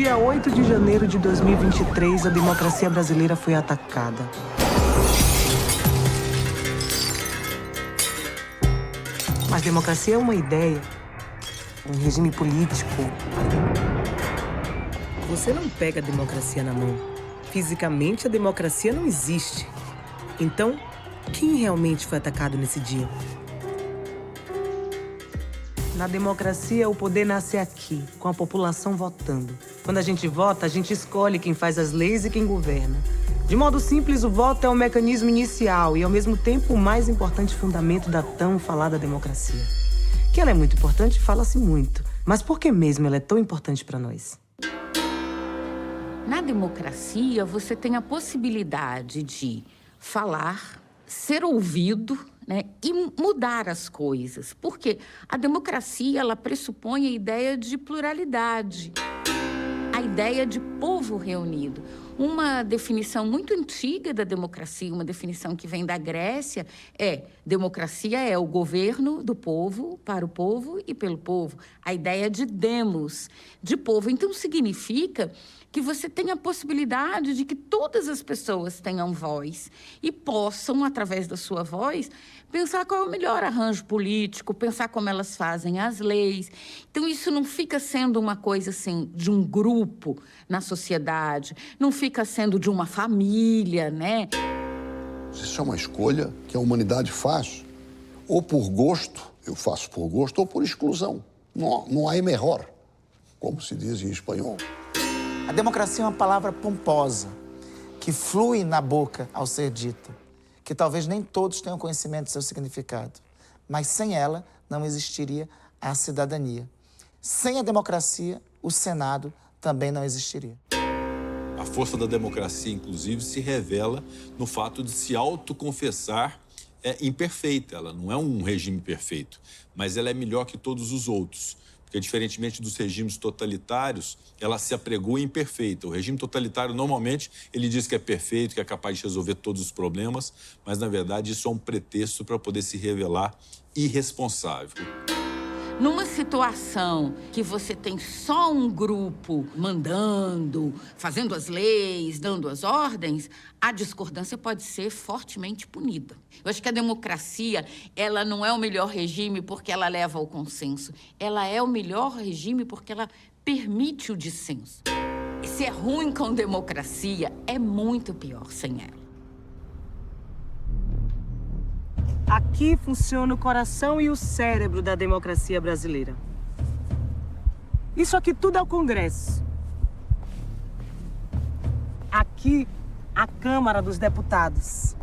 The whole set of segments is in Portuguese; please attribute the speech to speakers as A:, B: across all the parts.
A: dia 8 de janeiro de 2023, a democracia brasileira foi atacada. Mas democracia é uma ideia, um regime político. Você não pega a democracia na mão. Fisicamente, a democracia não existe. Então, quem realmente foi atacado nesse dia? Na democracia, o poder nasce aqui, com a população votando. Quando a gente vota, a gente escolhe quem faz as leis e quem governa. De modo simples, o voto é o mecanismo inicial e, ao mesmo tempo, o mais importante fundamento da tão falada democracia. Que ela é muito importante, fala-se muito. Mas por que mesmo ela é tão importante para nós?
B: Na democracia, você tem a possibilidade de falar, ser ouvido, né, e mudar as coisas. Porque a democracia, ela pressupõe a ideia de pluralidade, a ideia de povo reunido. Uma definição muito antiga da democracia, uma definição que vem da Grécia, democracia é o governo do povo, para o povo e pelo povo. A ideia de demos, de povo. Então, significa que você tem a possibilidade de que todas as pessoas tenham voz e possam, através da sua voz, pensar qual é o melhor arranjo político, pensar como elas fazem as leis. Então, isso não fica sendo uma coisa, assim, de um grupo na sociedade, não fica sendo de uma família, né?
C: Isso é uma escolha que a humanidade faz, ou por gosto, eu faço por gosto, ou por exclusão. Não há melhor, como se diz em espanhol.
D: A democracia é uma palavra pomposa, que flui na boca ao ser dita, que talvez nem todos tenham conhecimento do seu significado, mas sem ela não existiria a cidadania. Sem a democracia, o Senado também não existiria.
E: A força da democracia, inclusive, se revela no fato de se autoconfessar imperfeita. Ela não é um regime perfeito, mas ela é melhor que todos os outros. Porque, diferentemente dos regimes totalitários, ela se apregou imperfeita. O regime totalitário, normalmente, ele diz que é perfeito, que é capaz de resolver todos os problemas, mas, na verdade, isso é um pretexto para poder se revelar irresponsável.
B: Numa situação que você tem só um grupo mandando, fazendo as leis, dando as ordens, a discordância pode ser fortemente punida. Eu acho que a democracia, ela não é o melhor regime porque ela leva ao consenso. Ela é o melhor regime porque ela permite o dissenso. Ser ruim com democracia é muito pior sem ela.
A: Aqui funciona o coração e o cérebro da democracia brasileira. Isso aqui tudo é o Congresso. Aqui, a Câmara dos Deputados.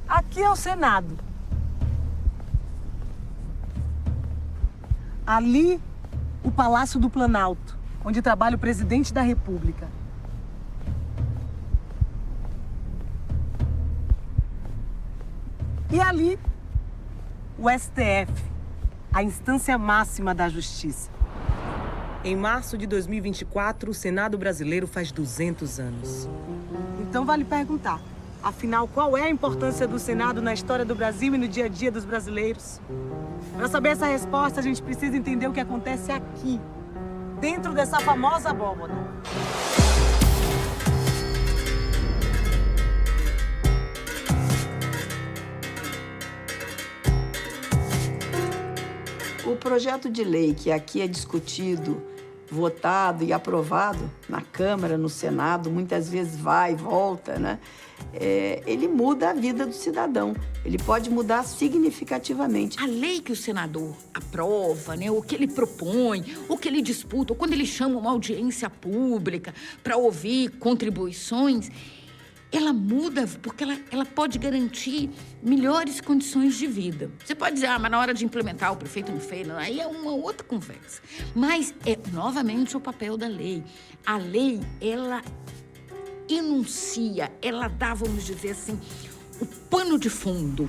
A: Aqui é o Senado. Ali, o Palácio do Planalto, onde trabalha o presidente da República. E ali, o STF, a instância máxima da justiça. Em março de 2024, o Senado brasileiro faz 200 anos. Então vale perguntar, afinal, qual é a importância do Senado na história do Brasil e no dia a dia dos brasileiros? Para saber essa resposta, a gente precisa entender o que acontece aqui, dentro dessa famosa abóbora.
F: O projeto de lei que aqui é discutido, votado e aprovado na Câmara, no Senado, muitas vezes vai e volta, né? Ele muda a vida do cidadão. Ele pode mudar significativamente.
B: A lei que o senador aprova, né, o que ele propõe, o que ele disputa, ou quando ele chama uma audiência pública para ouvir contribuições, ela muda porque ela pode garantir melhores condições de vida. Você pode dizer, mas na hora de implementar o prefeito não fez, aí é uma outra conversa. Mas é novamente o papel da lei. A lei, ela enuncia, ela dá, vamos dizer assim, o pano de fundo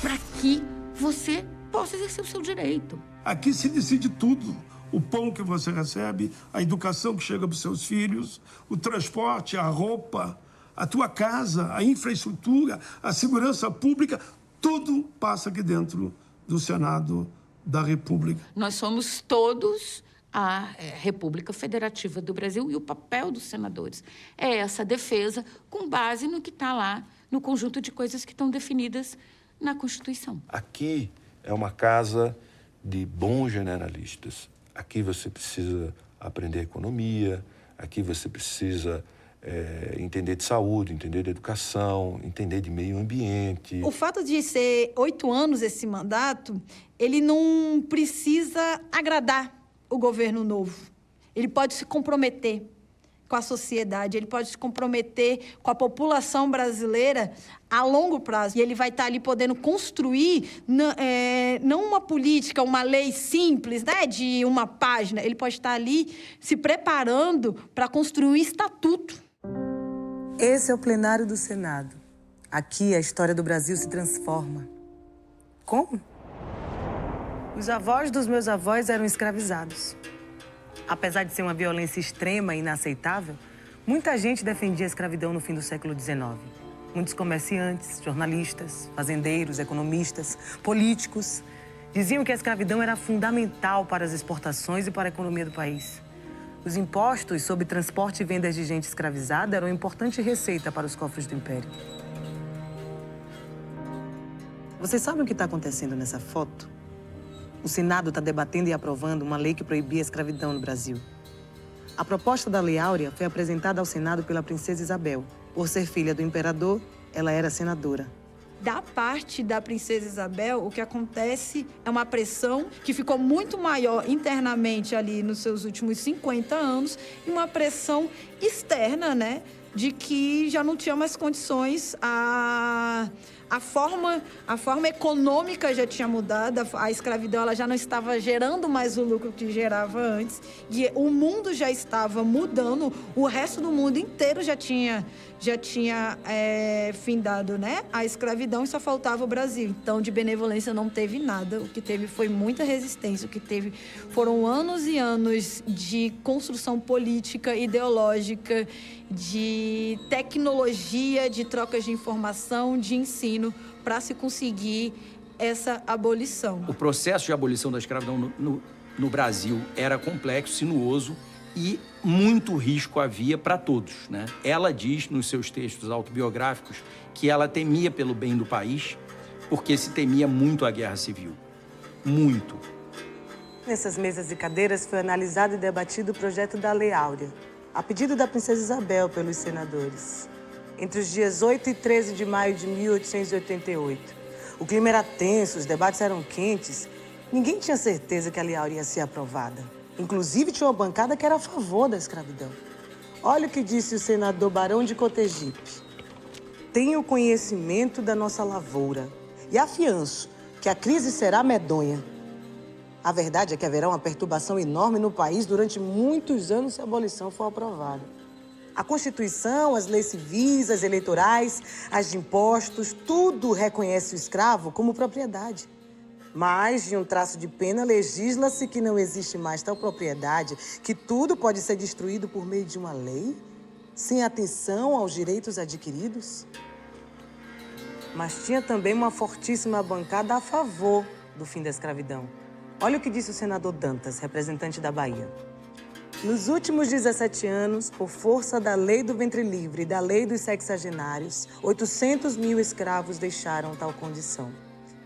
B: para que você possa exercer o seu direito.
G: Aqui se decide tudo. O pão que você recebe, a educação que chega para os seus filhos, o transporte, a roupa, a tua casa, a infraestrutura, a segurança pública, tudo passa aqui dentro do Senado da República.
B: Nós somos todos a República Federativa do Brasil e o papel dos senadores é essa defesa com base no que está lá, no conjunto de coisas que estão definidas na Constituição.
H: Aqui é uma casa de bons generalistas. Aqui você precisa aprender economia, aqui você precisa entender de saúde, entender de educação, entender de meio ambiente.
I: O fato de ser 8 anos esse mandato, ele não precisa agradar o governo novo. Ele pode se comprometer com a sociedade, ele pode se comprometer com a população brasileira a longo prazo. E ele vai estar ali podendo construir não uma política, uma lei simples, né, de uma página. Ele pode estar ali se preparando para construir um estatuto.
A: Esse é o plenário do Senado. Aqui a história do Brasil se transforma. Como? Os avós dos meus avós eram escravizados. Apesar de ser uma violência extrema e inaceitável, muita gente defendia a escravidão no fim do século XIX. Muitos comerciantes, jornalistas, fazendeiros, economistas, políticos diziam que a escravidão era fundamental para as exportações e para a economia do país. Os impostos sobre transporte e vendas de gente escravizada eram uma importante receita para os cofres do Império. Vocês sabem o que está acontecendo nessa foto? O Senado está debatendo e aprovando uma lei que proibia a escravidão no Brasil. A proposta da Lei Áurea foi apresentada ao Senado pela princesa Isabel. Por ser filha do imperador, ela era senadora.
I: Da parte da princesa Isabel, o que acontece é uma pressão que ficou muito maior internamente ali nos seus últimos 50 anos e uma pressão externa, né, de que já não tinha mais condições, a forma econômica já tinha mudado, a escravidão ela já não estava gerando mais o lucro que gerava antes, e o mundo já estava mudando, o resto do mundo inteiro já tinha findado, né, a escravidão e só faltava o Brasil. Então, de benevolência não teve nada, o que teve foi muita resistência, o que teve foram anos e anos de construção política, ideológica, de tecnologia, de trocas de informação, de ensino, para se conseguir essa abolição.
J: O processo de abolição da escravidão no Brasil era complexo, sinuoso e muito risco havia para todos, né? Ela diz nos seus textos autobiográficos que ela temia pelo bem do país porque se temia muito a guerra civil. Muito.
A: Nessas mesas e cadeiras foi analisado e debatido o projeto da Lei Áurea, a pedido da princesa Isabel pelos senadores, entre os dias 8 e 13 de maio de 1888. O clima era tenso, os debates eram quentes. Ninguém tinha certeza que a Lei Áurea ia ser aprovada. Inclusive, tinha uma bancada que era a favor da escravidão. Olha o que disse o senador Barão de Cotegipe. Tenho conhecimento da nossa lavoura e afianço que a crise será medonha. A verdade é que haverá uma perturbação enorme no país durante muitos anos se a abolição for aprovada. A Constituição, as leis civis, as eleitorais, as de impostos, tudo reconhece o escravo como propriedade. Mas, de um traço de pena, legisla-se que não existe mais tal propriedade, que tudo pode ser destruído por meio de uma lei, sem atenção aos direitos adquiridos. Mas tinha também uma fortíssima bancada a favor do fim da escravidão. Olha o que disse o senador Dantas, representante da Bahia. Nos últimos 17 anos, por força da lei do ventre livre e da lei dos sexagenários, 800 mil escravos deixaram tal condição.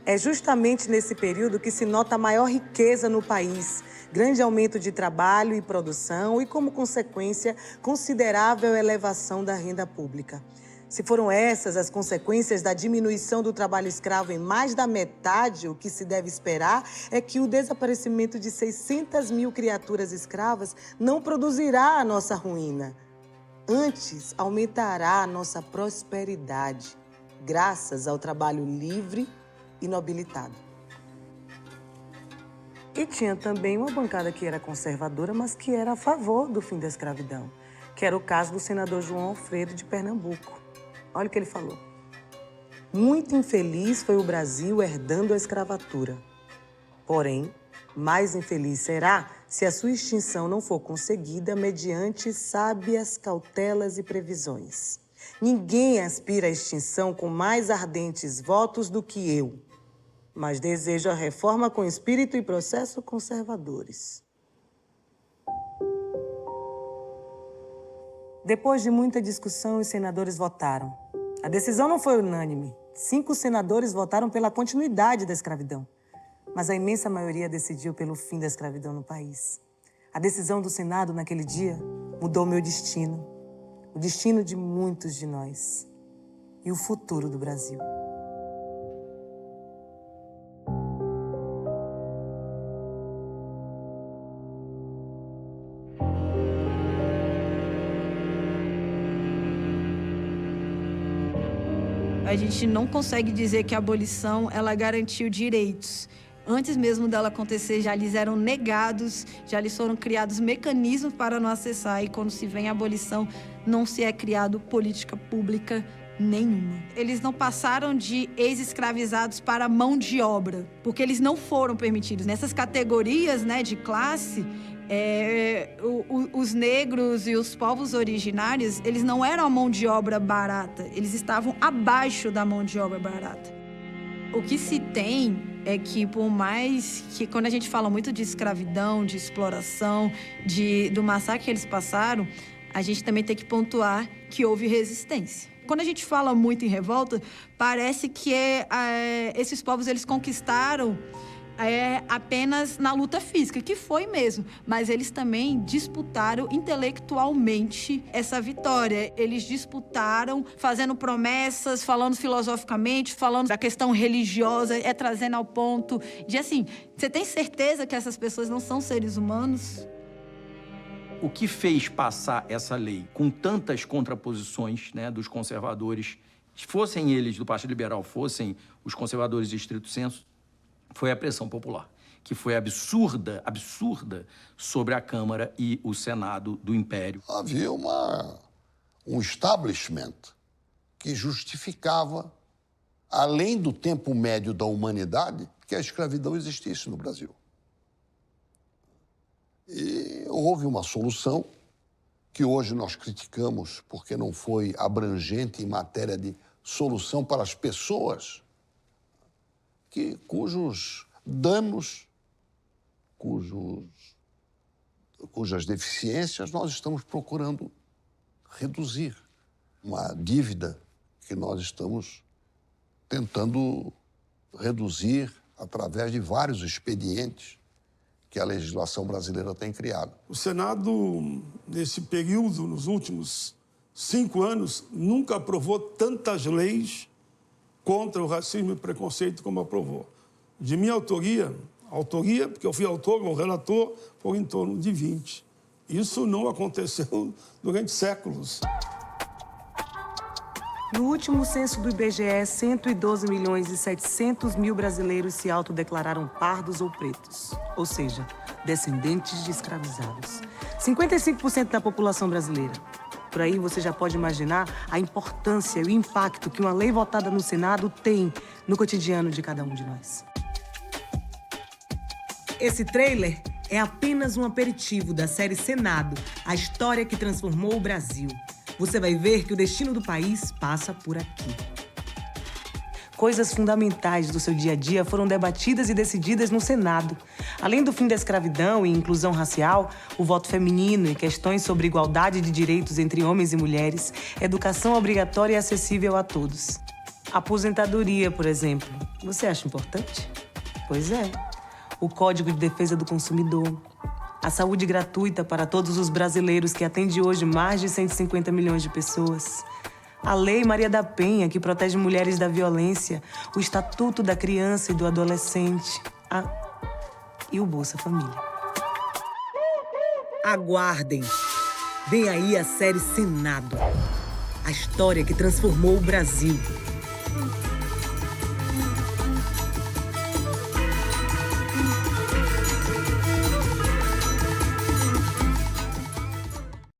A: É justamente nesse período que se nota a maior riqueza no país, grande aumento de trabalho e produção e, como consequência, considerável elevação da renda pública. Se foram essas as consequências da diminuição do trabalho escravo em mais da metade, o que se deve esperar é que o desaparecimento de 600 mil criaturas escravas não produzirá a nossa ruína. Antes, aumentará a nossa prosperidade, graças ao trabalho livre e nobilitado. E tinha também uma bancada que era conservadora, mas que era a favor do fim da escravidão, que era o caso do senador João Alfredo de Pernambuco. Olha o que ele falou. Muito infeliz foi o Brasil herdando a escravatura. Porém, mais infeliz será se a sua extinção não for conseguida mediante sábias cautelas e previsões. Ninguém aspira à extinção com mais ardentes votos do que eu. mas desejo a reforma com espírito e processo conservadores. Depois de muita discussão, os senadores votaram. A decisão não foi unânime. 5 senadores votaram pela continuidade da escravidão. Mas a imensa maioria decidiu pelo fim da escravidão no país. A decisão do Senado naquele dia mudou meu destino, o destino de muitos de nós e o futuro do Brasil.
I: A gente não consegue dizer que a abolição ela garantiu direitos. Antes mesmo dela acontecer, já lhes eram negados, já lhes foram criados mecanismos para não acessar. E quando se vem a abolição, não se é criado política pública nenhuma. Eles não passaram de ex-escravizados para mão de obra, porque eles não foram permitidos. Nessas categorias, né, de classe, os negros e os povos originários, eles não eram a mão de obra barata, eles estavam abaixo da mão de obra barata. O que se tem é que, por mais que, quando a gente fala muito de escravidão, de exploração, do massacre que eles passaram, a gente também tem que pontuar que houve resistência. Quando a gente fala muito em revolta, parece que esses povos eles conquistaram apenas na luta física, que foi mesmo. Mas eles também disputaram intelectualmente essa vitória. Eles disputaram fazendo promessas, falando filosoficamente, falando da questão religiosa, trazendo ao ponto de assim, você tem certeza que essas pessoas não são seres humanos?
J: O que fez passar essa lei com tantas contraposições, né, dos conservadores, fossem eles do Partido Liberal, fossem os conservadores de estrito senso, foi a pressão popular, que foi absurda sobre a Câmara e o Senado do Império.
C: Havia um establishment que justificava, além do tempo médio da humanidade, que a escravidão existisse no Brasil. E houve uma solução que hoje nós criticamos porque não foi abrangente em matéria de solução para as pessoas cujos danos, cujas deficiências nós estamos procurando reduzir. Uma dívida que nós estamos tentando reduzir através de vários expedientes que a legislação brasileira tem criado.
G: O Senado, nesse período, nos últimos 5 anos, nunca aprovou tantas leis contra o racismo e preconceito como aprovou. De minha autoria, porque eu fui autor ou relator, foi em torno de 20. Isso não aconteceu durante séculos.
A: No último censo do IBGE, 112.700.000 brasileiros se autodeclararam pardos ou pretos, ou seja, descendentes de escravizados. 55% da população brasileira. Por aí você já pode imaginar a importância e o impacto que uma lei votada no Senado tem no cotidiano de cada um de nós. Esse trailer é apenas um aperitivo da série Senado, a história que transformou o Brasil. Você vai ver que o destino do país passa por aqui. Coisas fundamentais do seu dia a dia foram debatidas e decididas no Senado. Além do fim da escravidão e inclusão racial, o voto feminino e questões sobre igualdade de direitos entre homens e mulheres, educação obrigatória e acessível a todos. Aposentadoria, por exemplo. Você acha importante? Pois é. O Código de Defesa do Consumidor. A saúde gratuita para todos os brasileiros, que atende hoje mais de 150 milhões de pessoas. A Lei Maria da Penha, que protege mulheres da violência. O Estatuto da Criança e do Adolescente. E o Bolsa Família. Aguardem! Vem aí a série Senado. A história que transformou o Brasil.